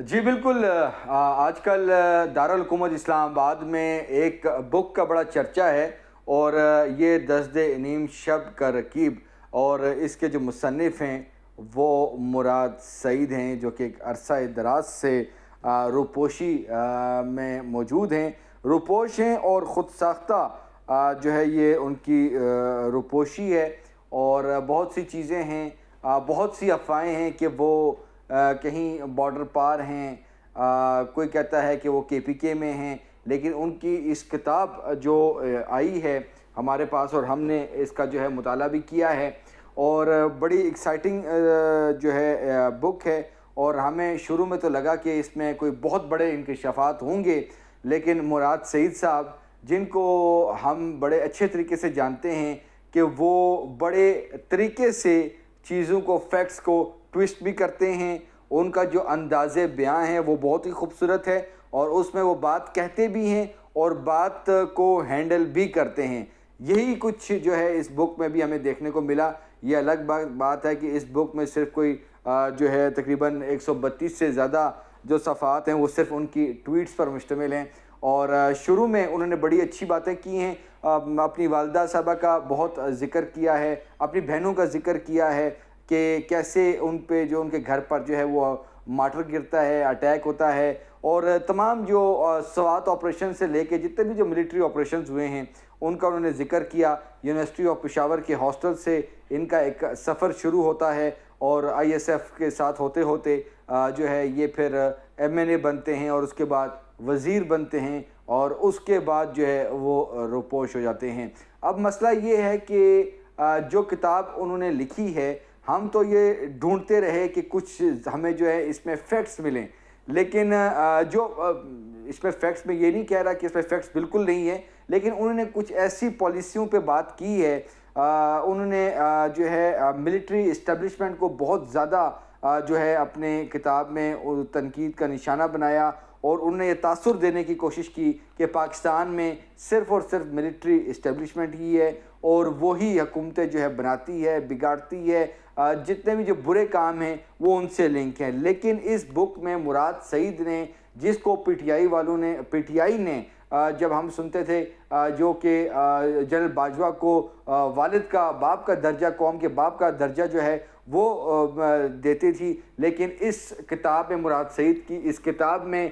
جی بالکل، آج کل دارالحکومت اسلام آباد میں ایک بک کا بڑا چرچا ہے، اور یہ دزد نیم شب کا رکیب، اور اس کے جو مصنف ہیں وہ مراد سعید ہیں، جو کہ ایک عرصہ دراز سے روپوشی میں موجود ہیں، روپوش ہیں اور خود ساختہ جو ہے یہ ان کی روپوشی ہے، اور بہت سی چیزیں ہیں، بہت سی افواہیں ہیں کہ وہ کہیں بارڈر پار ہیں، کوئی کہتا ہے کہ وہ کے پی کے میں ہیں، لیکن ان کی اس کتاب جو آئی ہے ہمارے پاس، اور ہم نے اس کا جو ہے مطالعہ بھی کیا ہے، اور بڑی ایکسائٹنگ جو ہے بک ہے، اور ہمیں شروع میں تو لگا کہ اس میں کوئی بہت بڑے انکشافات ہوں گے، لیکن مراد سعید صاحب، جن کو ہم بڑے اچھے طریقے سے جانتے ہیں کہ وہ بڑے طریقے سے چیزوں کو، فیکٹس کو ٹویسٹ بھی کرتے ہیں، ان کا جو انداز بیاں ہے وہ بہت ہی خوبصورت ہے، اور اس میں وہ بات کہتے بھی ہیں اور بات کو ہینڈل بھی کرتے ہیں۔ یہی کچھ جو ہے اس بک میں بھی ہمیں دیکھنے کو ملا۔ یہ الگ بات ہے کہ اس بک میں صرف کوئی جو ہے تقریباً 132 سے زیادہ جو صفحات ہیں وہ صرف ان کی ٹویٹس پر مشتمل ہیں، اور شروع میں انہوں نے بڑی اچھی باتیں کی ہیں، اپنی والدہ صاحبہ کا بہت ذکر کیا ہے، اپنی بہنوں کا ذکر کیا ہے کہ کیسے ان پہ جو ان کے گھر پر جو ہے وہ مارٹر گرتا ہے، اٹیک ہوتا ہے، اور تمام جو سوات آپریشن سے لے کے جتنے بھی جو ملٹری آپریشنز ہوئے ہیں ان کا انہوں نے ذکر کیا۔ یونیورسٹی آف پشاور کے ہاسٹل سے ان کا ایک سفر شروع ہوتا ہے، اور آئی ایس ایف کے ساتھ ہوتے ہوتے جو ہے یہ پھر ایم این اے بنتے ہیں، اور اس کے بعد وزیر بنتے ہیں، اور اس کے بعد جو ہے وہ روپوش ہو جاتے ہیں۔ اب مسئلہ یہ ہے کہ جو کتاب انہوں نے لکھی ہے، ہم تو یہ ڈھونڈتے رہے کہ کچھ ہمیں جو ہے اس میں فیکٹس ملیں، لیکن جو اس میں فیکٹس میں یہ نہیں کہہ رہا کہ اس میں فیکٹس بالکل نہیں ہے، لیکن انہوں نے کچھ ایسی پالیسیوں پہ بات کی ہے، انہوں نے جو ہے ملٹری اسٹیبلشمنٹ کو بہت زیادہ جو ہے اپنے کتاب میں تنقید کا نشانہ بنایا، اور انہوں نے یہ تاثر دینے کی کوشش کی کہ پاکستان میں صرف اور صرف ملٹری اسٹیبلشمنٹ ہی ہے، اور وہی حکومتیں جو ہے بناتی ہے، بگاڑتی ہے، جتنے بھی جو برے کام ہیں وہ ان سے لنک ہیں۔ لیکن اس بک میں مراد سعید نے، جس کو پی ٹی آئی والوں نے، پی ٹی آئی نے جب ہم سنتے تھے جو کہ جنرل باجوہ کو والد کا، باپ کا درجہ، قوم کے باپ کا درجہ جو ہے وہ دیتی تھی، لیکن اس کتاب میں مراد سعید کی اس کتاب میں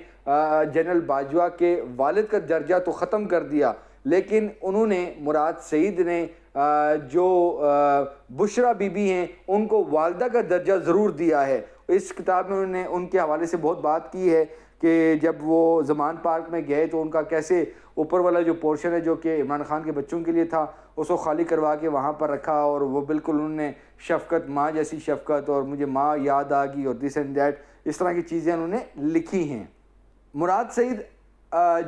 جنرل باجوہ کے والد کا درجہ تو ختم کر دیا، لیکن انہوں نے، مراد سعید نے، جو بشرا بی بی ہیں ان کو والدہ کا درجہ ضرور دیا ہے۔ اس کتاب میں انہوں نے ان کے حوالے سے بہت بات کی ہے کہ جب وہ زمان پارک میں گئے تو ان کا کیسے اوپر والا جو پورشن ہے جو کہ عمران خان کے بچوں کے لیے تھا اس کو خالی کروا کے وہاں پر رکھا، اور وہ بالکل انہوں نے شفقت، ماں جیسی شفقت، اور مجھے ماں یاد آ گئی، اور دس اینڈ دیٹ، اس طرح کی چیزیں انہوں نے لکھی ہیں۔ مراد سعید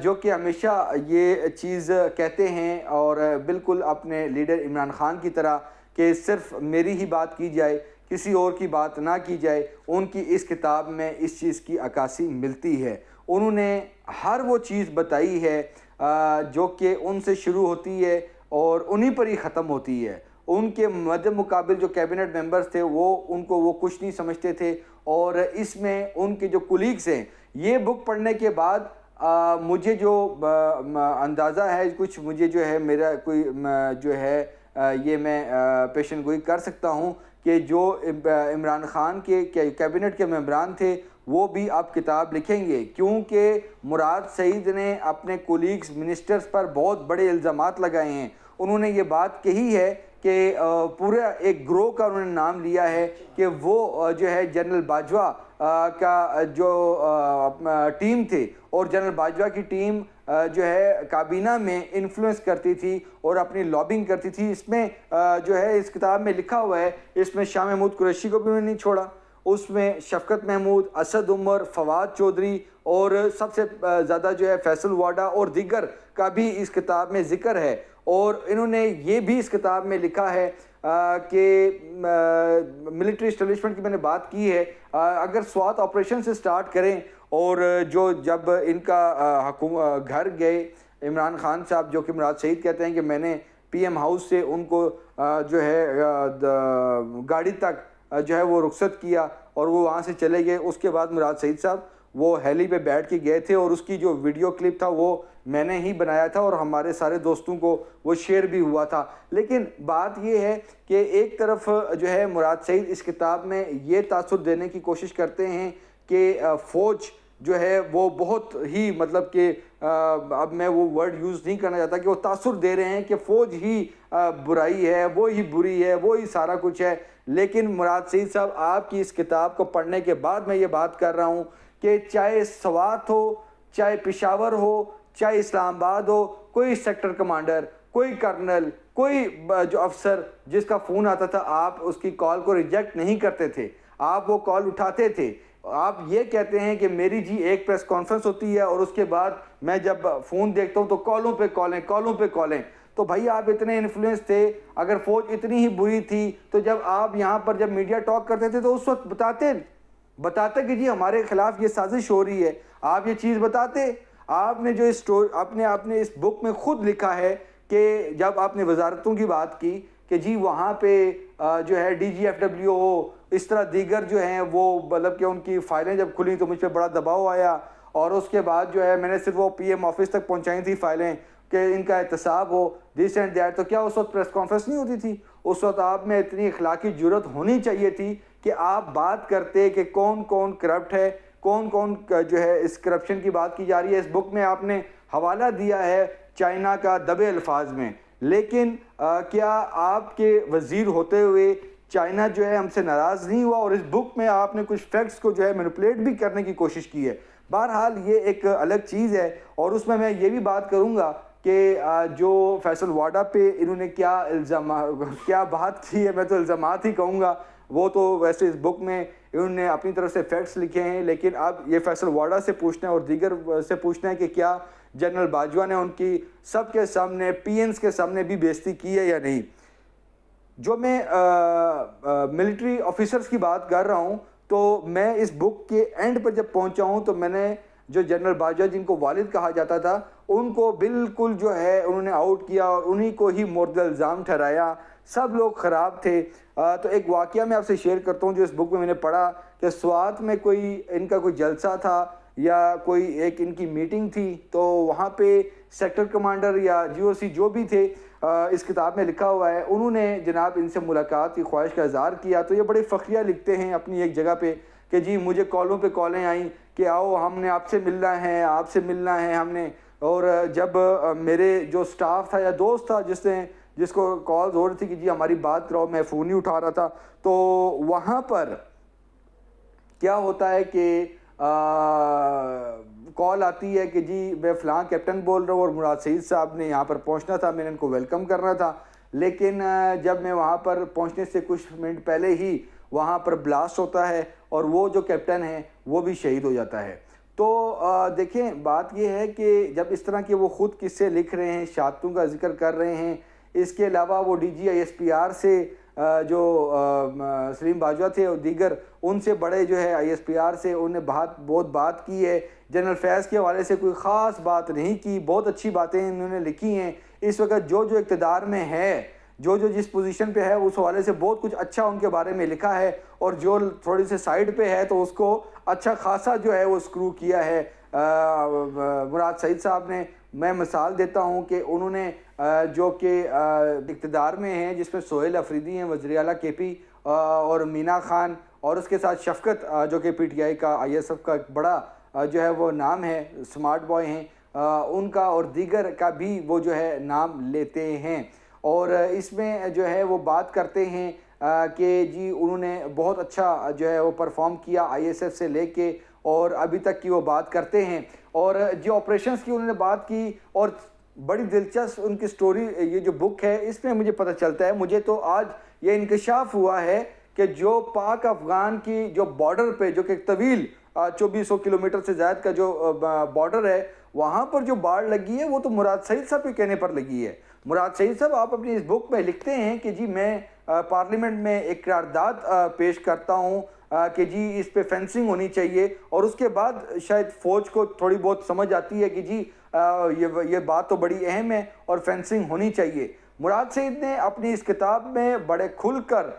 جو کہ ہمیشہ یہ چیز کہتے ہیں، اور بالکل اپنے لیڈر عمران خان کی طرح، کہ صرف میری ہی بات کی جائے، کسی اور کی بات نہ کی جائے، ان کی اس کتاب میں اس چیز کی عکاسی ملتی ہے۔ انہوں نے ہر وہ چیز بتائی ہے جو کہ ان سے شروع ہوتی ہے اور انہی پر ہی ختم ہوتی ہے۔ ان کے مد مقابل جو کیبنٹ ممبرز تھے ان کو وہ کچھ نہیں سمجھتے تھے، اور اس میں ان کے جو کولیگز ہیں، یہ بک پڑھنے کے بعد مجھے جو اندازہ ہے، کچھ مجھے جو ہے میرا کوئی جو ہے یہ میں پیشن گوئی کر سکتا ہوں کہ جو عمران خان کے کیبنٹ کے ممبران تھے وہ بھی اب کتاب لکھیں گے، کیونکہ مراد سعید نے اپنے کولیگز، منسٹرز پر بہت بڑے الزامات لگائے ہیں۔ انہوں نے یہ بات کہی ہے کہ پورا ایک گروہ کا انہوں نے نام لیا ہے کہ وہ جو ہے جنرل باجوہ کا جو ٹیم تھے، اور جنرل باجوہ کی ٹیم جو ہے کابینہ میں انفلوئنس کرتی تھی اور اپنی لابنگ کرتی تھی۔ اس میں جو ہے اس کتاب میں لکھا ہوا ہے، اس میں شاہ محمود قریشی کو بھی انہوں نے نہیں چھوڑا، اس میں شفقت محمود، اسد عمر، فواد چودھری، اور سب سے زیادہ جو ہے فیصل واڈا اور دیگر کا بھی اس کتاب میں ذکر ہے۔ اور انہوں نے یہ بھی اس کتاب میں لکھا ہے کہ ملٹری اسٹیبلشمنٹ کی میں نے بات کی ہے، اگر سوات آپریشن سے سٹارٹ کریں، اور جو جب ان کا گھر گئے عمران خان صاحب، جو کہ مراد سعید کہتے ہیں کہ میں نے پی ایم ہاؤس سے ان کو جو ہے گاڑی تک جو ہے وہ رخصت کیا، اور وہ وہاں سے چلے گئے۔ اس کے بعد مراد سعید صاحب وہ ہیلی پہ بیٹھ کے گئے تھے، اور اس کی جو ویڈیو کلپ تھا وہ میں نے ہی بنایا تھا اور ہمارے سارے دوستوں کو وہ شیئر بھی ہوا تھا۔ لیکن بات یہ ہے کہ ایک طرف جو ہے مراد سعید اس کتاب میں یہ تاثر دینے کی کوشش کرتے ہیں کہ فوج جو ہے وہ بہت ہی مطلب کہ اب میں وہ ورڈ یوز نہیں کرنا چاہتا کہ وہ تاثر دے رہے ہیں کہ فوج ہی برائی ہے، وہ ہی بری ہے، وہ ہی سارا کچھ ہے۔ لیکن مراد سعید صاحب آپ کی اس کتاب کو پڑھنے کے بعد میں یہ بات کر رہا ہوں کہ چاہے سوات ہو، چاہے پشاور ہو، چاہے اسلام آباد ہو، کوئی سیکٹر کمانڈر، کوئی کرنل، کوئی جو افسر جس کا فون آتا تھا آپ اس کی کال کو ریجیکٹ نہیں کرتے تھے، آپ وہ کال اٹھاتے تھے۔ آپ یہ کہتے ہیں کہ میری جی ایک پریس کانفرنس ہوتی ہے اور اس کے بعد میں جب فون دیکھتا ہوں تو کالوں پہ کالیں۔ تو بھائی آپ اتنے انفلوئنس تھے، اگر فوج اتنی ہی بری تھی تو جب آپ یہاں پر جب میڈیا ٹاک کرتے تھے تو اس وقت بتاتے کہ جی ہمارے خلاف یہ سازش ہو رہی ہے، آپ یہ چیز بتاتے۔ آپ نے جو آپ نے اس بک میں خود لکھا ہے کہ جب آپ نے وزارتوں کی بات کی کہ جی وہاں پہ جو ہے D G F W O اس طرح دیگر جو ہیں وہ مطلب کہ ان کی فائلیں جب کھلیں تو مجھ پہ بڑا دباؤ آیا، اور اس کے بعد جو ہے میں نے صرف وہ پی ایم آفس تک پہنچائی تھی فائلیں کہ ان کا احتساب ہو دس اینڈ دیٹ۔ تو کیا اس وقت پریس کانفرنس نہیں ہوتی تھی؟ اس وقت آپ میں اتنی اخلاقی جرت ہونی چاہیے تھی کہ آپ بات کرتے کہ کون کون کرپٹ ہے، کون جو ہے اس کرپشن کی بات کی جا رہی ہے۔ اس بک میں آپ نے حوالہ دیا ہے چائنا کا دبے الفاظ میں، لیکن کیا آپ کے وزیر ہوتے ہوئے چائنا جو ہے ہم سے ناراض نہیں ہوا؟ اور اس بک میں آپ نے کچھ فیکٹس کو جو ہے مینیپولیٹ بھی کرنے کی کوشش کی ہے۔ بہرحال یہ ایک الگ چیز ہے، اور اس میں یہ بھی بات کروں گا کہ جو فیصل واڈا پہ انہوں نے کیا بات کی ہے، میں تو الزامات ہی کہوں گا، وہ تو ویسے اس بک میں انہوں نے اپنی طرف سے فیکٹس لکھے ہیں، لیکن اب یہ فیصل واڈا سے پوچھنا ہے اور دیگر سے پوچھنا ہے کہ کیا جنرل باجوہ نے ان کی سب کے سامنے پی اینس کے سامنے بھی بےزتی کی ہے یا نہیں۔ جو میں ملٹری آفیسرز کی بات کر رہا ہوں تو میں اس بک کے اینڈ پر جب پہنچا ہوں تو میں نے جو جنرل باجوہ جن کو والد کہا جاتا تھا ان کو بالکل جو ہے انہوں نے آؤٹ کیا اور انہی کو ہی مورد الزام ٹھہرایا، سب لوگ خراب تھے۔ تو ایک واقعہ میں آپ سے شیئر کرتا ہوں جو اس بک میں نے پڑھا کہ سوات میں ان کا کوئی جلسہ تھا یا کوئی ایک ان کی میٹنگ تھی، تو وہاں پہ سیکٹر کمانڈر یا جی او سی جو بھی تھے، اس کتاب میں لکھا ہوا ہے، انہوں نے جناب ان سے ملاقات کی خواہش کا اظہار کیا۔ تو یہ بڑے فخریہ لکھتے ہیں اپنی ایک جگہ پہ کہ جی مجھے کالوں پہ کالیں آئیں کہ آؤ ہم نے آپ سے ملنا ہے ہم نے۔ اور جب میرے جو سٹاف تھا یا دوست تھا جس کو کالز ہو رہی تھی کہ جی ہماری بات کراؤ، میں فون نہیں اٹھا رہا تھا، تو وہاں پر کیا ہوتا ہے کہ کال آتی ہے کہ جی میں فلاں کیپٹن بول رہا ہوں اور مراد سعید صاحب نے یہاں پر پہنچنا تھا، میں نے ان کو ویلکم کرنا تھا، لیکن جب میں وہاں پر پہنچنے سے کچھ منٹ پہلے ہی وہاں پر بلاسٹ ہوتا ہے اور وہ جو کیپٹن ہے وہ بھی شہید ہو جاتا ہے۔ تو دیکھیں بات یہ ہے کہ جب اس طرح کے وہ خود قصے لکھ رہے ہیں، شہادتوں کا ذکر کر رہے ہیں، اس کے علاوہ وہ D G I S P R سے جو سلیم باجوہ تھے اور دیگر ان سے بڑے جو ہے آئی ایس پی آر سے انہوں نے بہت بات کی ہے، جنرل فیض کے حوالے سے کوئی خاص بات نہیں کی، بہت اچھی باتیں انہوں نے لکھی ہیں۔ اس وقت جو اقتدار میں ہے، جو جس پوزیشن پہ ہے، اس حوالے سے بہت کچھ اچھا ان کے بارے میں لکھا ہے، اور جو تھوڑی سی سائڈ پہ ہے تو اس کو اچھا خاصا جو ہے وہ اسکرو کیا ہے مراد سعید صاحب نے۔ میں مثال دیتا ہوں کہ انہوں نے جو کہ اقتدار میں ہیں، جس میں سہیل افریدی ہیں وزیر اعلیٰ کے پی، اور مینا خان، اور اس کے ساتھ شفقت جو کہ پی ٹی آئی کا آئی ایس ایف کا ایک بڑا جو ہے وہ نام ہے، سمارٹ بوائے ہیں، ان کا اور دیگر کا بھی وہ جو ہے نام لیتے ہیں، اور اس میں جو ہے وہ بات کرتے ہیں کہ جی انہوں نے بہت اچھا جو ہے وہ پرفارم کیا آئی ایس ایف سے لے کے، اور ابھی تک کی وہ بات کرتے ہیں، اور جو آپریشنز کی انہوں نے بات کی، اور بڑی دلچسپ ان کی سٹوری یہ جو بک ہے اس میں مجھے پتہ چلتا ہے، مجھے تو آج یہ انکشاف ہوا ہے کہ جو پاک افغان کی جو بارڈر پہ جو کہ طویل 2400 کلومیٹر سے زائد کا جو بارڈر ہے، وہاں پر جو باڑ لگی ہے وہ تو مراد سعید صاحب کے کہنے پر لگی ہے۔ مراد سعید صاحب آپ اپنی اس بک میں لکھتے ہیں کہ جی میں پارلیمنٹ میں ایک قرارداد پیش کرتا ہوں کہ جی اس پہ فینسنگ ہونی چاہیے، اور اس کے بعد شاید فوج کو تھوڑی بہت سمجھ آتی ہے کہ جی یہ بات تو بڑی اہم ہے اور فینسنگ ہونی چاہیے۔ مراد سعید نے اپنی اس کتاب میں بڑے کھل کر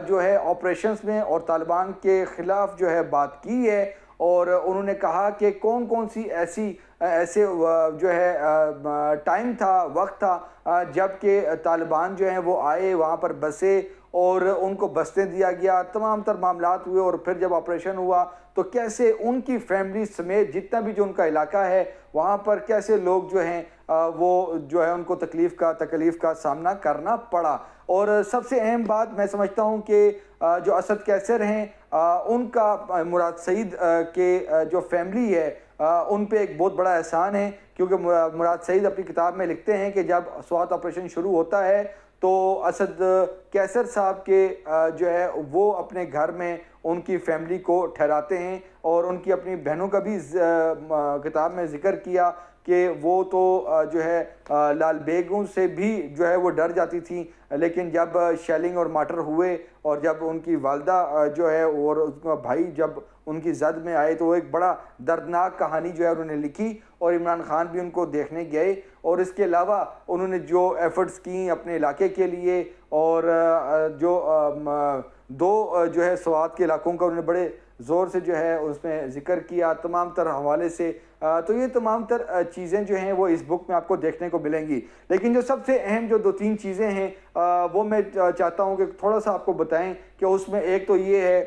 جو ہے آپریشنز میں اور طالبان کے خلاف جو ہے بات کی ہے، اور انہوں نے کہا کہ کون کون سی ایسے جو ہے ٹائم تھا، وقت تھا جب کہ طالبان جو ہیں وہ آئے، وہاں پر بسے اور ان کو بسنے دیا گیا، تمام تر معاملات ہوئے، اور پھر جب آپریشن ہوا تو کیسے ان کی فیملی سمیت جتنا بھی جو ان کا علاقہ ہے وہاں پر کیسے لوگ جو ہیں وہ جو ہے ان کو تکلیف کا سامنا کرنا پڑا۔ اور سب سے اہم بات میں سمجھتا ہوں کہ جو اسد کیسر ہیں ان کا مراد سعید کے جو فیملی ہے ان پہ ایک بہت بڑا احسان ہے، کیونکہ مراد سعید اپنی کتاب میں لکھتے ہیں کہ جب سوات آپریشن شروع ہوتا ہے تو اسد کیسر صاحب کے جو ہے وہ اپنے گھر میں ان کی فیملی کو ٹھہراتے ہیں، اور ان کی اپنی بہنوں کا بھی کتاب میں ذکر کیا کہ وہ تو جو ہے لال بیگوں سے بھی جو ہے وہ ڈر جاتی تھیں، لیکن جب شیلنگ اور مارٹر ہوئے اور جب ان کی والدہ جو ہے اور اس کا بھائی جب ان کی زد میں آئے تو وہ ایک بڑا دردناک کہانی جو ہے انہوں نے لکھی، اور عمران خان بھی ان کو دیکھنے گئے، اور اس کے علاوہ انہوں نے جو ایفرٹس کی اپنے علاقے کے لیے، اور جو دو جو ہے سوات کے علاقوں کا انہوں نے بڑے زور سے جو ہے اس میں ذکر کیا تمام تر حوالے سے، تو یہ تمام تر چیزیں جو ہیں وہ اس بک میں آپ کو دیکھنے کو ملیں گی۔ لیکن جو سب سے اہم جو 2-3 چیزیں ہیں وہ میں چاہتا ہوں کہ تھوڑا سا آپ کو بتائیں کہ اس میں ایک تو یہ ہے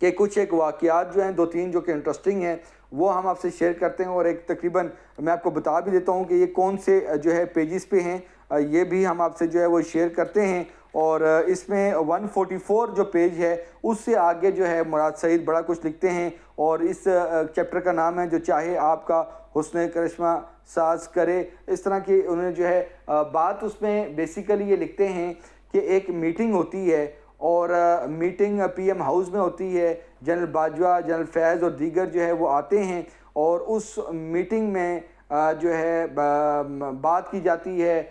کہ کچھ ایک واقعات جو ہیں 2-3 جو کہ انٹرسٹنگ ہیں وہ ہم آپ سے شیئر کرتے ہیں، اور ایک تقریباً میں آپ کو بتا بھی دیتا ہوں کہ یہ کون سے جو ہے پیجز پہ ہیں، یہ بھی ہم آپ سے جو ہے وہ شیئر کرتے ہیں۔ اور اس میں 144 جو پیج ہے اس سے آگے جو ہے مراد سعید بڑا کچھ لکھتے ہیں، اور اس چیپٹر کا نام ہے جو چاہے آپ کا حسن کرشمہ ساز کرے۔ اس طرح کی انہوں نے جو ہے بات اس میں بیسیکلی یہ لکھتے ہیں کہ ایک میٹنگ ہوتی ہے، اور میٹنگ پی ایم ہاؤس میں ہوتی ہے، جنرل باجوہ، جنرل فیض اور دیگر جو ہے وہ آتے ہیں، اور اس میٹنگ میں جو ہے بات کی جاتی ہے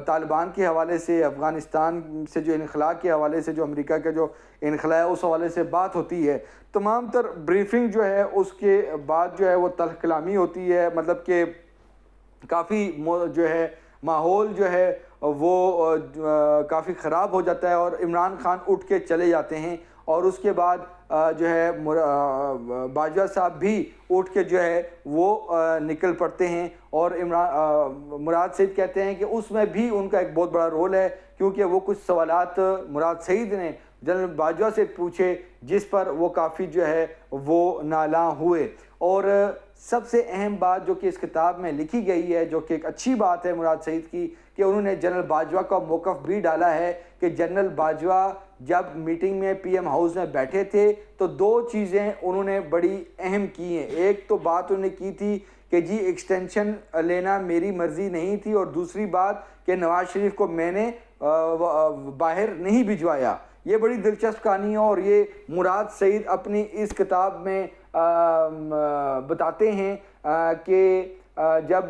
طالبان کے حوالے سے، افغانستان سے جو انخلاء کے حوالے سے، جو امریکہ کا جو انخلاء ہے اس حوالے سے بات ہوتی ہے۔ تمام تر بریفنگ جو ہے اس کے بعد جو ہے وہ تلخ کلامی ہوتی ہے، مطلب کہ کافی جو ہے ماحول جو ہے وہ کافی خراب ہو جاتا ہے، اور عمران خان اٹھ کے چلے جاتے ہیں، اور اس کے بعد جو ہے باجوہ صاحب بھی اٹھ کے جو ہے وہ نکل پڑتے ہیں، اور مراد سعید کہتے ہیں کہ اس میں بھی ان کا ایک بہت بڑا رول ہے، کیونکہ وہ کچھ سوالات مراد سعید نے جنرل باجوہ سے پوچھے جس پر وہ کافی جو ہے وہ نالاں ہوئے۔ اور سب سے اہم بات جو کہ اس کتاب میں لکھی گئی ہے، جو کہ ایک اچھی بات ہے مراد سعید کی، کہ انہوں نے جنرل باجوہ کا موقف بھی ڈالا ہے کہ جنرل باجوہ جب میٹنگ میں پی ایم ہاؤس میں بیٹھے تھے تو 2 چیزیں انہوں نے بڑی اہم کی ہیں۔ ایک تو بات انہوں نے کی تھی کہ جی ایکسٹینشن لینا میری مرضی نہیں تھی، اور دوسری بات کہ نواز شریف کو میں نے باہر نہیں بھجوایا۔ یہ بڑی دلچسپ کہانی ہے، اور یہ مراد سعید اپنی اس کتاب میں بتاتے ہیں کہ جب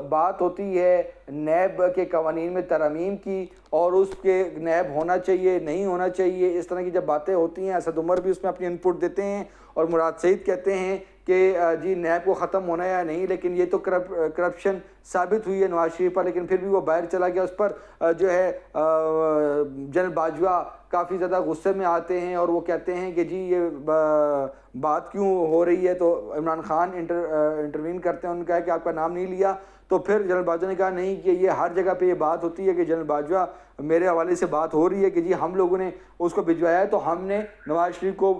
بات ہوتی ہے نیب کے قوانین میں ترامیم کی، اور اس کے نیب ہونا چاہیے نہیں ہونا چاہیے، اس طرح کی جب باتیں ہوتی ہیں، اسد عمر بھی اس میں اپنی انپٹ دیتے ہیں، اور مراد سعید کہتے ہیں کہ جی نیب کو ختم ہونا یا نہیں، لیکن یہ تو کرپشن ثابت ہوئی ہے نواز شریف پر، لیکن پھر بھی وہ باہر چلا گیا۔ اس پر جو ہے جنرل باجوہ کافی زیادہ غصے میں آتے ہیں، اور وہ کہتے ہیں کہ جی یہ بات کیوں ہو رہی ہے، تو عمران خان انٹروین کرتے ہیں، انہوں نے کہا کہ آپ کا نام نہیں لیا، تو پھر جنرل باجوہ نے کہا نہیں کہ یہ ہر جگہ پہ یہ بات ہوتی ہے کہ جنرل باجوہ میرے حوالے سے بات ہو رہی ہے کہ جی ہم لوگوں نے اس کو بھجوایا ہے، تو ہم نے نواز شریف کو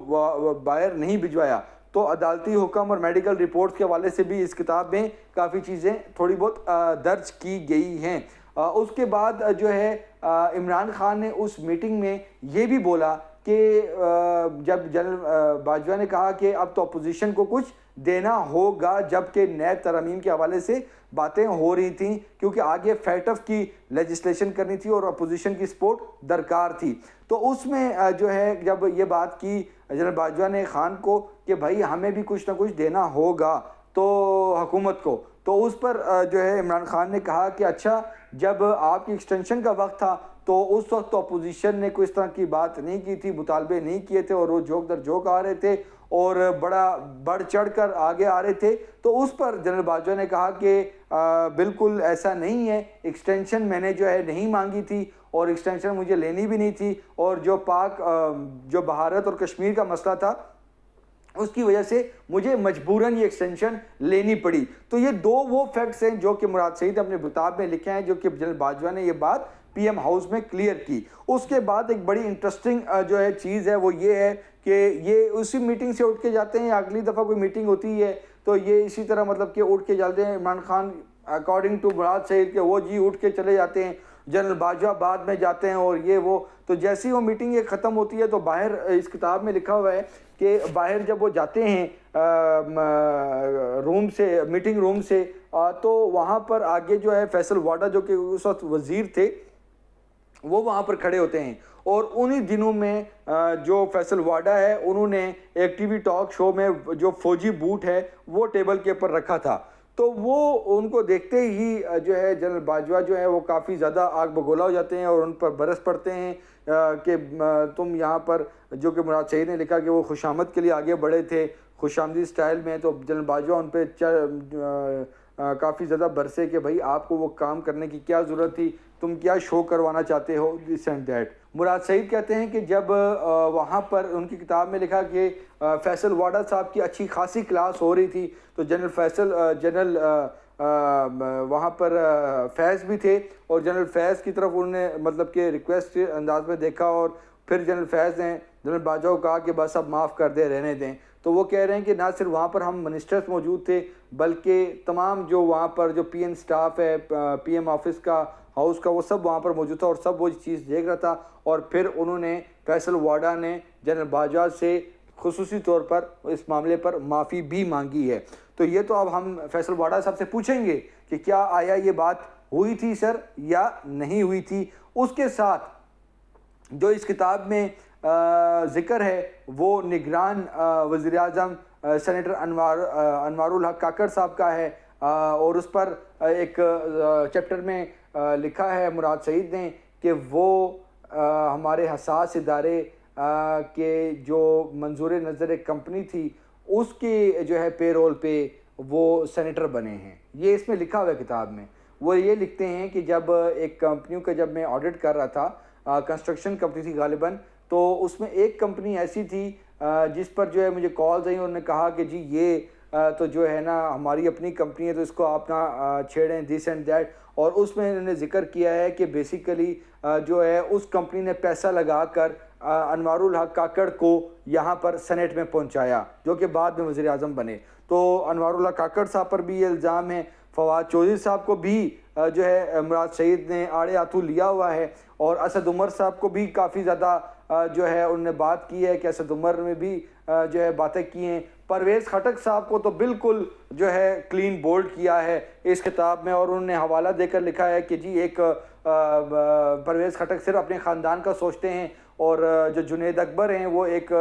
باہر نہیں بھجوایا۔ تو عدالتی حکم اور میڈیکل رپورٹس کے حوالے سے بھی اس کتاب میں کافی چیزیں تھوڑی بہت درج کی گئی ہیں۔ اس کے بعد جو ہے عمران خان نے اس میٹنگ میں یہ بھی بولا کہ جب جنرل باجوہ نے کہا کہ اب تو اپوزیشن کو کچھ دینا ہوگا، جبکہ نیب ترامیم کے حوالے سے باتیں ہو رہی تھیں، کیونکہ آگے فیٹف کی لیجسلیشن کرنی تھی اور اپوزیشن کی سپورٹ درکار تھی۔ تو اس میں جو ہے جب یہ بات کی جنرل باجوہ نے خان کو کہ بھائی ہمیں بھی کچھ نہ کچھ دینا ہوگا تو حکومت کو، تو اس پر جو ہے عمران خان نے کہا کہ اچھا جب آپ کی ایکسٹینشن کا وقت تھا تو اس وقت تو اپوزیشن نے کوئی اس طرح کی بات نہیں کی تھی، مطالبے نہیں کیے تھے، اور وہ جھوک در جھوک آ رہے تھے اور بڑا بڑھ چڑھ کر آگے آ رہے تھے۔ تو اس پر جنرل باجوہ نے کہا کہ بالکل ایسا نہیں ہے، ایکسٹینشن میں نے جو ہے نہیں مانگی تھی، اور ایکسٹینشن مجھے لینی بھی نہیں تھی، اور جو جو بھارت اور کشمیر کا مسئلہ تھا اس کی وجہ سے مجھے مجبوراً یہ ایکسٹینشن لینی پڑی. تو یہ دو وہ فیکٹس ہیں جو کہ مراد سعید نے اپنے کتاب میں لکھے ہیں, جو کہ جنرل باجوہ نے یہ بات پی ایم ہاؤس میں کلیئر کی. اس کے بعد ایک بڑی انٹرسٹنگ جو ہے چیز ہے وہ یہ ہے کہ یہ اسی میٹنگ سے اٹھ کے جاتے ہیں, اگلی دفعہ کوئی میٹنگ ہوتی ہے تو یہ اسی طرح مطلب کہ اٹھ کے جاتے ہیں. عمران خان اکارڈنگ ٹو مراد سعید کہ وہ جی اٹھ کے چلے جاتے ہیں, جنرل باجوہ بعد میں جاتے ہیں اور یہ وہ. تو جیسی وہ میٹنگ ایک ختم ہوتی ہے تو باہر اس کتاب میں لکھا ہوا ہے کہ باہر جب وہ جاتے ہیں روم سے, میٹنگ روم سے, تو وہاں پر آگے جو ہے فیصل واڈا جو کہ اس وقت وزیر تھے وہ وہاں پر کھڑے ہوتے ہیں. اور انہی دنوں میں جو فیصل واڈا ہے انہوں نے ایک ٹی وی ٹاک شو میں جو فوجی بوٹ ہے وہ ٹیبل کے اوپر رکھا تھا. تو وہ ان کو دیکھتے ہی جو ہے جنرل باجوہ جو ہے وہ کافی زیادہ آگ بگولا ہو جاتے ہیں اور ان پر برس پڑتے ہیں کہ تم یہاں پر, جو کہ مراد سعید نے لکھا کہ وہ خوش آمد کے لیے آگے بڑھے تھے خوش آمدی سٹائل میں. تو جنرل باجوہ ان پہ کافی زیادہ برسے کہ بھائی آپ کو وہ کام کرنے کی کیا ضرورت تھی, تم کیا شو کروانا چاہتے ہو, دس اینڈ دیٹ. مراد سعید کہتے ہیں کہ جب وہاں پر ان کی کتاب میں لکھا کہ فیصل واڈا صاحب کی اچھی خاصی کلاس ہو رہی تھی تو جنرل وہاں پر فیض بھی تھے اور جنرل فیض کی طرف انہوں نے مطلب کہ ریکویسٹ انداز میں دیکھا اور پھر جنرل فیض نے جنرل باجوہ کو کہا کہ بس اب معاف کر دے, رہنے دیں. تو وہ کہہ رہے ہیں کہ نہ صرف وہاں پر ہم منسٹرز موجود تھے بلکہ تمام جو وہاں پر جو پی ایم سٹاف ہے, پی ایم آفس کا, ہاؤس کا, وہ سب وہاں پر موجود تھا اور سب وہ چیز دیکھ رہا تھا. اور پھر انہوں نے فیصل واڈا نے جنرل باجوہ سے خصوصی طور پر اس معاملے پر معافی بھی مانگی ہے. تو یہ تو اب ہم فیصل واڈا صاحب سے پوچھیں گے کہ کیا آیا یہ بات ہوئی تھی سر یا نہیں ہوئی تھی. اس کے ساتھ جو اس کتاب میں ذکر ہے وہ نگران وزیر اعظم سینیٹر انوار الحق کاکڑ صاحب کا ہے, اور اس پر ایک چیپٹر میں لکھا ہے مراد سعید نے کہ وہ ہمارے حساس ادارے کے جو منظور نظر ایک کمپنی تھی اس کے جو ہے پے رول پہ وہ سینیٹر بنے ہیں. یہ اس میں لکھا ہوا ہے کتاب میں. وہ یہ لکھتے ہیں کہ جب ایک کمپنیوں کا جب میں آڈٹ کر رہا تھا, کنسٹرکشن کمپنی تھی غالباً, تو اس میں ایک کمپنی ایسی تھی جس پر جو ہے مجھے کالز آئیں اور انہوں نے کہا کہ جی یہ تو جو ہے نا ہماری اپنی کمپنی ہے تو اس کو آپ نہ چھیڑیں, دس اینڈ دیٹ. اور اس میں انہوں نے ذکر کیا ہے کہ بیسیکلی جو ہے اس کمپنی نے پیسہ لگا کر انوار الحق کاکڑ کو یہاں پر سینیٹ میں پہنچایا جو کہ بعد میں وزیر اعظم بنے. تو انوار الحق کاکڑ صاحب پر بھی یہ الزام ہے, فواد چودھری صاحب کو بھی جو ہے مراد سعید نے آڑے ہاتھوں لیا ہوا ہے, اور اسد عمر صاحب کو بھی کافی زیادہ جو ہے انہوں نے بات کی ہے کہ اسد عمر میں بھی جو ہے باتیں کی ہیں. پرویز خٹک صاحب کو تو بالکل جو ہے کلین بولڈ کیا ہے اس کتاب میں, اور انہوں نے حوالہ دے کر لکھا ہے کہ جی ایک پرویز خٹک صرف اپنے خاندان کا سوچتے ہیں, اور جو جنید اکبر ہیں وہ ایک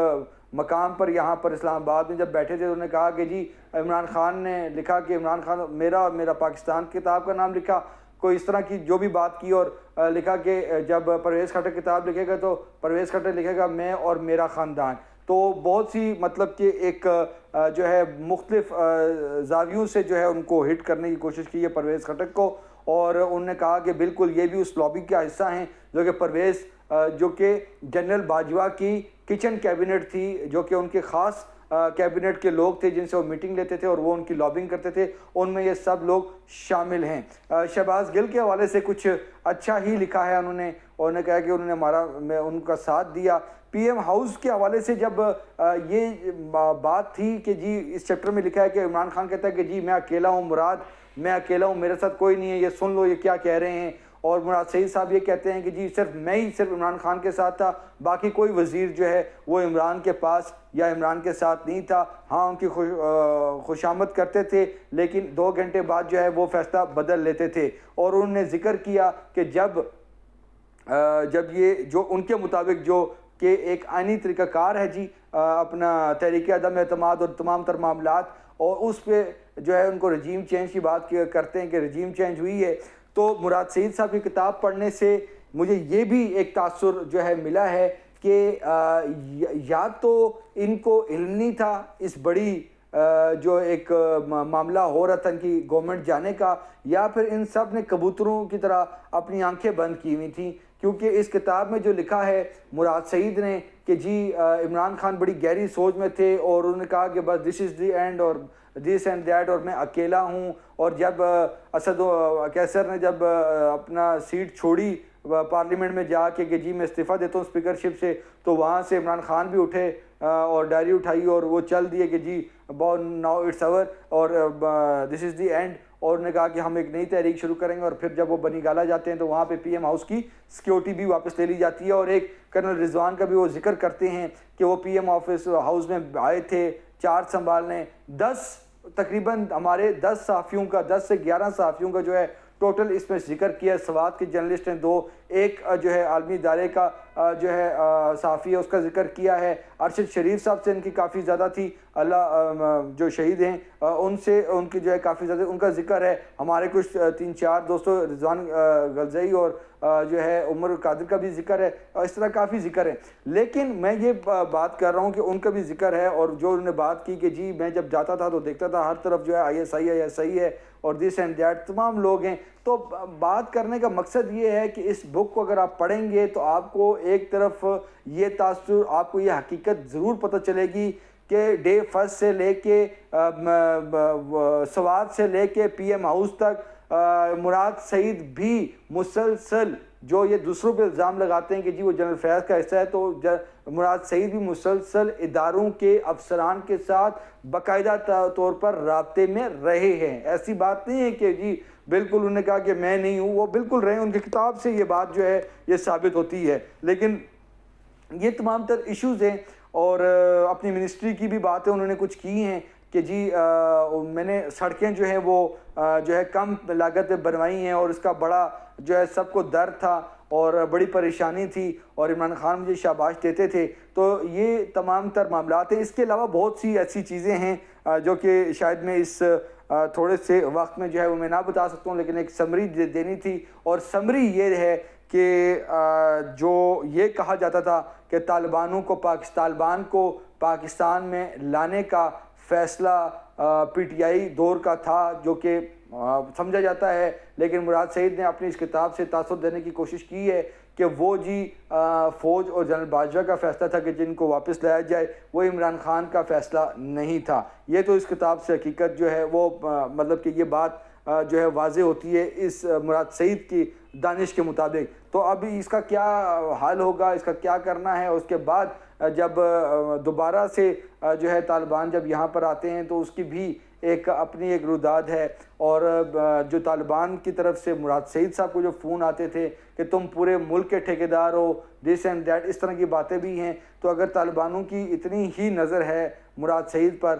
مقام پر یہاں پر اسلام آباد میں جب بیٹھے تھے انہوں نے کہا کہ جی عمران خان نے لکھا کہ عمران خان میرا پاکستان کتاب کا نام لکھا, کوئی اس طرح کی جو بھی بات کی, اور لکھا کہ جب پرویز خٹک کتاب لکھے گا تو پرویز خٹک لکھے گا میں اور میرا خاندان. تو بہت سی مطلب کہ ایک جو ہے مختلف زاویوں سے جو ہے ان کو ہٹ کرنے کی کوشش کی ہے پرویز خٹک کو, اور انہوں نے کہا کہ بالکل یہ بھی اس لابی کا حصہ ہیں جو کہ پرویز جو کہ جنرل باجوہ کی کچن کیبنٹ تھی, جو کہ ان کے خاص کیبنٹ کے لوگ تھے جن سے وہ میٹنگ لیتے تھے اور وہ ان کی لابنگ کرتے تھے, ان میں یہ سب لوگ شامل ہیں. شہباز گل کے حوالے سے کچھ اچھا ہی لکھا ہے انہوں نے کہا کہ انہوں نے ان کا ساتھ دیا. پی ایم ہاؤس کے حوالے سے جب یہ بات تھی کہ جی اس چیپٹر میں لکھا ہے کہ عمران خان کہتا ہے کہ جی میں اکیلا ہوں, مراد میں اکیلا ہوں, میرے ساتھ کوئی نہیں ہے, یہ سن لو یہ کیا کہہ رہے ہیں. اور مراد سعید صاحب یہ کہتے ہیں کہ جی میں ہی صرف عمران خان کے ساتھ تھا, باقی کوئی وزیر جو ہے وہ عمران کے پاس یا عمران کے ساتھ نہیں تھا. ہاں ان کی خوش آمد کرتے تھے لیکن 2 گھنٹے بعد جو ہے وہ فیصلہ بدل لیتے تھے. اور انہوں نے ذکر کیا کہ جب یہ جو ان کے مطابق جو کہ ایک آئینی طریقہ کار ہے جی اپنا تحریک عدم اعتماد اور تمام تر معاملات, اور اس پہ جو ہے ان کو رجیم چینج کی بات کرتے ہیں کہ رجیم چینج ہوئی ہے. تو مراد سعید صاحب کی کتاب پڑھنے سے مجھے یہ بھی ایک تاثر جو ہے ملا ہے کہ یا تو ان کو علم نہیں تھا اس بڑی جو ایک معاملہ ہو رہا تھا ان کی گورنمنٹ جانے کا, یا پھر ان سب نے کبوتروں کی طرح اپنی آنکھیں بند کی ہوئی تھیں. کیونکہ اس کتاب میں جو لکھا ہے مراد سعید نے کہ جی عمران خان بڑی گہری سوچ میں تھے اور انہوں نے کہا کہ بس دس از دی اینڈ اور دس اینڈ دیٹ اور میں اکیلا ہوں. اور جب اسد کیسر نے جب اپنا سیٹ چھوڑی پارلیمنٹ میں جا کے کہ جی میں استعفیٰ دیتا ہوں اسپیکرشپ سے, تو وہاں سے عمران خان بھی اٹھے اور ڈائری اٹھائی اور وہ چل دیے کہ جی ناؤ اٹس اوور اور دس از دی اینڈ, اور انہوں نے کہا کہ ہم ایک نئی تحریک شروع کریں گے. اور پھر جب وہ بنی گالہ جاتے ہیں تو وہاں پہ پی ایم ہاؤس کی سیکیورٹی بھی واپس لے لی جاتی ہے, اور ایک کرنل رضوان کا بھی وہ ذکر کرتے ہیں کہ وہ پی ایم آفس ہاؤس میں آئے تھے چارج سنبھالنے. 10 تقریباً ہمارے 10 صحافیوں کا 10 سے 11 صحافیوں کا جو ہے ٹوٹل اس میں ذکر کیا. سوات کے جرنلسٹ ہیں 2, ایک جو ہے عالمی ادارے کا جو ہے صحافی ہے اس کا ذکر کیا ہے. ارشد شریف صاحب سے ان کی کافی زیادہ تھی, اللہ جو شہید ہیں ان سے ان کی جو ہے کافی زیادہ ان کا ذکر ہے. ہمارے کچھ 3-4 دوستوں رضوان غلزئی اور جو ہے عمر قادر کا بھی ذکر ہے, اور اس طرح کافی ذکر ہے. لیکن میں یہ بات کر رہا ہوں کہ ان کا بھی ذکر ہے, اور جو انہوں نے بات کی کہ جی میں جب جاتا تھا تو دیکھتا تھا ہر طرف جو ہے ISI ہے اور دس اینڈ دیٹ تمام لوگ ہیں. تو بات کرنے کا مقصد یہ ہے کہ اس بک کو اگر آپ پڑھیں گے تو آپ کو ایک طرف یہ تاثر, آپ کو یہ حقیقت ضرور پتہ چلے گی کہ ڈے فرسٹ سے لے کے سوات سے لے کے پی ایم ہاؤس تک مراد سعید بھی مسلسل جو یہ دوسروں پہ الزام لگاتے ہیں کہ جی وہ جنرل فیض کا حصہ ہے, تو مراد سعید بھی مسلسل اداروں کے افسران کے ساتھ باقاعدہ طور پر رابطے میں رہے ہیں. ایسی بات نہیں ہے کہ جی بالکل انہوں نے کہا کہ میں نہیں ہوں, وہ بالکل رہے, ان کی کتاب سے یہ بات جو ہے یہ ثابت ہوتی ہے. لیکن یہ تمام تر ایشوز ہیں, اور اپنی منسٹری کی بھی باتیں انہوں نے کچھ کی ہیں کہ جی میں نے سڑکیں جو ہیں وہ جو ہے کم لاگت پہ بنوائی ہیں, اور اس کا بڑا جو ہے سب کو درد تھا اور بڑی پریشانی تھی, اور عمران خان مجھے شاباش دیتے تھے. تو یہ تمام تر معاملات ہیں. اس کے علاوہ بہت سی ایسی چیزیں ہیں جو کہ شاید میں اس تھوڑے سے وقت میں جو ہے وہ میں نہ بتا سکتا ہوں, لیکن ایک سمری دینی تھی, اور سمری یہ ہے کہ جو یہ کہا جاتا تھا کہ طالبان کو پاکستان میں لانے کا فیصلہ پی ٹی آئی دور کا تھا, جو کہ سمجھا جاتا ہے. لیکن مراد سعید نے اپنی اس کتاب سے تاثر دینے کی کوشش کی ہے کہ وہ جی فوج اور جنرل باجوہ کا فیصلہ تھا کہ جن کو واپس لایا جائے, وہ عمران خان کا فیصلہ نہیں تھا. یہ تو اس کتاب سے حقیقت جو ہے وہ مطلب کہ یہ بات جو ہے واضح ہوتی ہے اس مراد سعید کی دانش کے مطابق. تو اب اس کا کیا حال ہوگا, اس کا کیا کرنا ہے, اس کے بعد جب دوبارہ سے جو ہے طالبان جب یہاں پر آتے ہیں تو اس کی بھی ایک اپنی ایک روداد ہے. اور جو طالبان کی طرف سے مراد سعید صاحب کو جو فون آتے تھے کہ تم پورے ملک کے ٹھیکیدار ہو, دس اینڈ دیٹ, اس طرح کی باتیں بھی ہیں. تو اگر طالبانوں کی اتنی ہی نظر ہے مراد سعید پر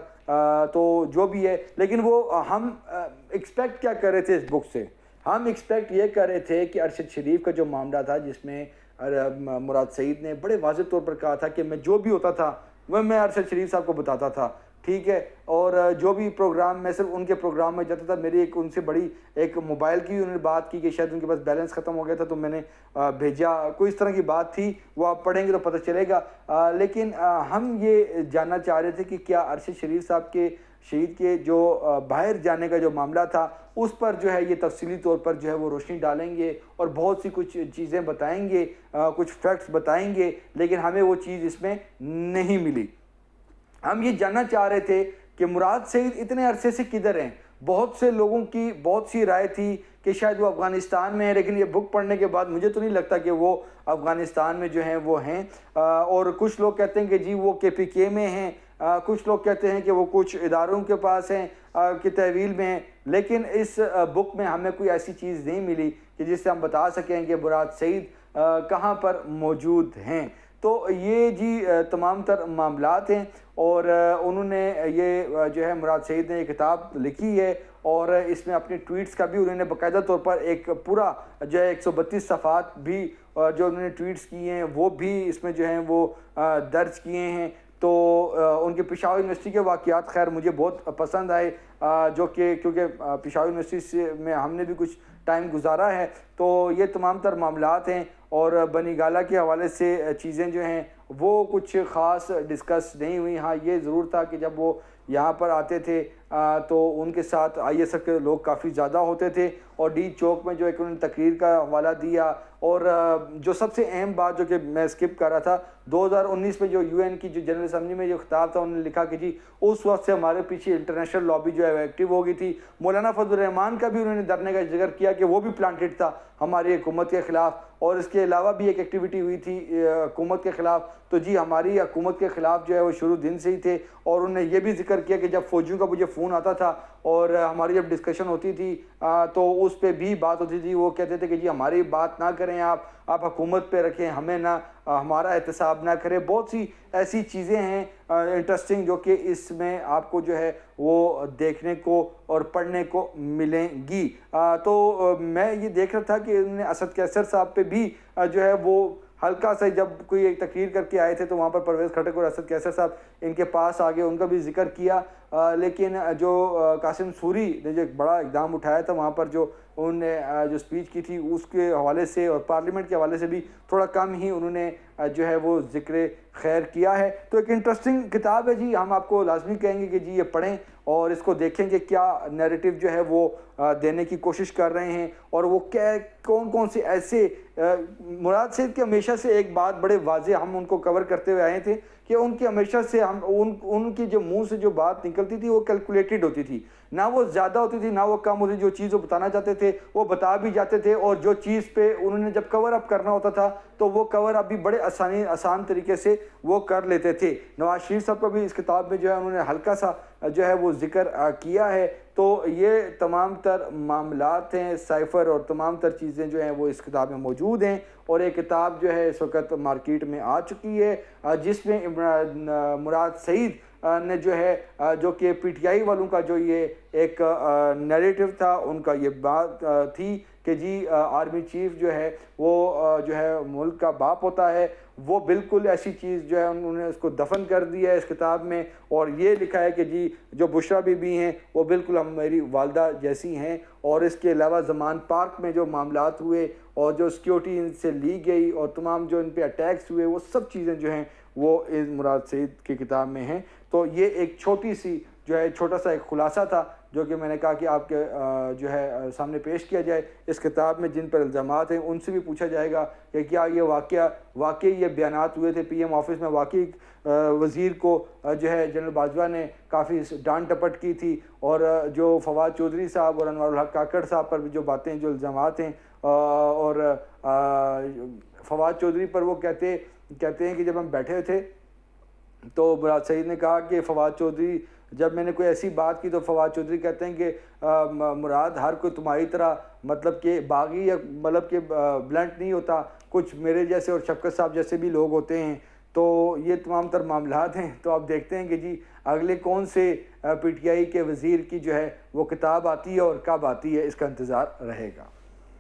تو جو بھی ہے, لیکن وہ ہم ایکسپیکٹ کیا کر رہے تھے اس بک سے, ہم ایکسپیکٹ یہ کر رہے تھے کہ ارشد شریف کا جو معاملہ تھا جس میں مراد سعید نے بڑے واضح طور پر کہا تھا کہ میں جو بھی ہوتا تھا وہ میں ارشد شریف صاحب کو بتاتا تھا, ٹھیک ہے, اور جو بھی پروگرام میں صرف ان کے پروگرام میں جاتا تھا. میری ایک ان سے بڑی ایک موبائل کی انہوں نے بات کی کہ شاید ان کے پاس بیلنس ختم ہو گیا تھا تو میں نے بھیجا, کوئی اس طرح کی بات تھی, وہ آپ پڑھیں گے تو پتہ چلے گا. لیکن ہم یہ جاننا چاہ رہے تھے کہ کیا ارشد شریف صاحب کے شہید کے جو باہر جانے کا جو معاملہ تھا اس پر جو ہے یہ تفصیلی طور پر جو ہے وہ روشنی ڈالیں گے اور بہت سی کچھ چیزیں بتائیں گے, کچھ فیکٹس بتائیں گے, لیکن ہمیں وہ چیز اس میں نہیں ملی. ہم یہ جاننا چاہ رہے تھے کہ مراد سعید اتنے عرصے سے کدھر ہیں. بہت سے لوگوں کی بہت سی رائے تھی کہ شاید وہ افغانستان میں ہیں, لیکن یہ بک پڑھنے کے بعد مجھے تو نہیں لگتا کہ وہ افغانستان میں جو ہیں وہ ہیں. اور کچھ لوگ کہتے ہیں کہ جی وہ KPK میں ہیں, کچھ لوگ کہتے ہیں کہ وہ کچھ اداروں کے پاس ہیں کہ تحویل میں ہیں. لیکن اس بک میں ہمیں کوئی ایسی چیز نہیں ملی کہ جس سے ہم بتا سکیں کہ مراد سعید کہاں پر موجود ہیں. تو یہ جی تمام تر معاملات ہیں, اور انہوں نے یہ جو ہے مراد سعید نے یہ کتاب لکھی ہے, اور اس میں اپنی ٹویٹس کا بھی انہوں نے باقاعدہ طور پر ایک پورا جو ہے 132 صفحات بھی جو انہوں نے ٹویٹس کیے ہیں وہ بھی اس میں جو ہیں وہ درج کیے ہیں. تو ان کے پشاور یونیورسٹی کے واقعات خیر مجھے بہت پسند آئے, جو کہ کیونکہ پشاور یونیورسٹی سے میں ہم نے بھی کچھ ٹائم گزارا ہے. تو یہ تمام تر معاملات ہیں, اور بنی گالہ کے حوالے سے چیزیں جو ہیں وہ کچھ خاص ڈسکس نہیں ہوئی. ہاں یہ ضرور تھا کہ جب وہ یہاں پر آتے تھے تو ان کے ساتھ ISF کے لوگ کافی زیادہ ہوتے تھے, اور ڈی چوک میں جو ایک انہوں نے تقریر کا حوالہ دیا اور جو سب سے اہم بات جو کہ میں اسکپ کر رہا تھا، 2019 میں جو UN کی جو جنرل اسمبلی میں جو خطاب تھا، انہوں نے لکھا کہ جی اس وقت سے ہمارے پیچھے انٹرنیشنل لابی جو ہے وہ ایکٹیو ہو گئی تھی۔ مولانا فضل الرحمان کا بھی انہوں نے دھرنے کا ذکر کیا کہ وہ بھی پلانٹڈ تھا ہماری حکومت کے خلاف، اور اس کے علاوہ بھی ایک ایکٹیویٹی ہوئی تھی حکومت کے خلاف۔ تو جی ہماری حکومت کے خلاف جو ہے وہ شروع دن سے ہی تھے، اور انہوں نے یہ بھی ذکر کیا کہ جب فوجیوں کا مجھے فون آتا تھا اور ہماری جب ڈسکشن ہوتی تھی تو اس پہ بھی بات ہوتی تھی، وہ کہتے تھے کہ جی ہماری بات نہ کریں، آپ حکومت پہ رکھیں، ہمیں نہ ہمارا احتساب نہ کریں۔ بہت سی ایسی چیزیں ہیں انٹرسٹنگ جو کہ اس میں آپ کو جو ہے وہ دیکھنے کو اور پڑھنے کو ملیں گی۔ تو میں یہ دیکھ رہا تھا کہ انہوں نے اسد کیسر صاحب پہ بھی جو ہے وہ ہلکا سا جب کوئی ایک تقریر کر کے آئے تھے تو وہاں پر پرویز خٹک اور اسد کیسر صاحب ان کے پاس آگے، ان کا بھی ذکر کیا، لیکن جو قاسم سوری نے جو ایک بڑا اقدام اٹھایا تھا وہاں پر جو انہوں نے جو سپیچ کی تھی اس کے حوالے سے اور پارلیمنٹ کے حوالے سے بھی تھوڑا کم ہی انہوں نے جو ہے وہ ذکر خیر کیا ہے۔ تو ایک انٹرسٹنگ کتاب ہے جی، ہم آپ کو لازمی کہیں گے کہ جی یہ پڑھیں اور اس کو دیکھیں کہ کیا نیریٹو جو ہے وہ دینے کی کوشش کر رہے ہیں، اور وہ کون سے ایسے مراد سید کے ہمیشہ سے ایک بات بڑے واضح ہم ان کو کور کرتے ہوئے آئے تھے کہ ان کی ہمیشہ سے ان کی جو منہ سے جو بات نکلتی تھی وہ کیلکولیٹڈ ہوتی تھی، نہ وہ زیادہ ہوتی تھی نہ وہ کم ہوتی، جو چیز وہ بتانا چاہتے تھے وہ بتا بھی جاتے تھے، اور جو چیز پہ انہوں نے جب کور اپ کرنا ہوتا تھا تو وہ کور اپ بھی بڑے آسان طریقے سے وہ کر لیتے تھے۔ نواز شریف صاحب کا بھی اس کتاب میں جو ہے انہوں نے ہلکا سا جو ہے وہ ذکر کیا ہے۔ تو یہ تمام تر معاملات ہیں، سائفر اور تمام تر چیزیں جو ہیں وہ اس کتاب میں موجود ہیں، اور ایک کتاب جو ہے اس وقت مارکیٹ میں آ چکی ہے جس میں مراد سعید نے جو ہے جو کہ PTI والوں کا جو یہ ایک نیریٹو تھا، ان کا یہ بات تھی کہ جی آرمی چیف جو ہے وہ جو ہے ملک کا باپ ہوتا ہے، وہ بالکل ایسی چیز جو ہے انہوں نے اس کو دفن کر دیا ہے اس کتاب میں، اور یہ لکھا ہے کہ جی جو بشرا بی بی ہیں وہ بالکل ہم میری والدہ جیسی ہیں۔ اور اس کے علاوہ زمان پارک میں جو معاملات ہوئے اور جو سیکیورٹی ان سے لی گئی اور تمام جو ان پہ اٹیکس ہوئے، وہ سب چیزیں جو ہیں وہ اس مراد سعید کی کتاب میں ہیں۔ تو یہ ایک چھوٹی سی جو ہے چھوٹا سا ایک خلاصہ تھا جو کہ میں نے کہا کہ آپ کے جو ہے سامنے پیش کیا جائے۔ اس کتاب میں جن پر الزامات ہیں ان سے بھی پوچھا جائے گا کہ کیا یہ واقعی یہ بیانات ہوئے تھے PM آفس میں، واقعی وزیر کو جو ہے جنرل باجوہ نے کافی ڈانٹ ٹپٹ کی تھی، اور جو فواد چودھری صاحب اور انوار الحق کاکڑ صاحب پر بھی جو باتیں جو الزامات ہیں، اور فواد چودھری پر وہ کہتے ہیں کہ جب ہم بیٹھے تھے تو مراد سعید نے کہا کہ فواد چودھری، جب میں نے کوئی ایسی بات کی تو فواد چودھری کہتے ہیں کہ مراد ہر کوئی تمہاری طرح مطلب کہ باغی یا مطلب کہ بلنٹ نہیں ہوتا، کچھ میرے جیسے اور شفقت صاحب جیسے بھی لوگ ہوتے ہیں۔ تو یہ تمام تر معاملات ہیں۔ تو آپ دیکھتے ہیں کہ جی اگلے کون سے PTI کے وزیر کی جو ہے وہ کتاب آتی ہے اور کب آتی ہے، اس کا انتظار رہے گا۔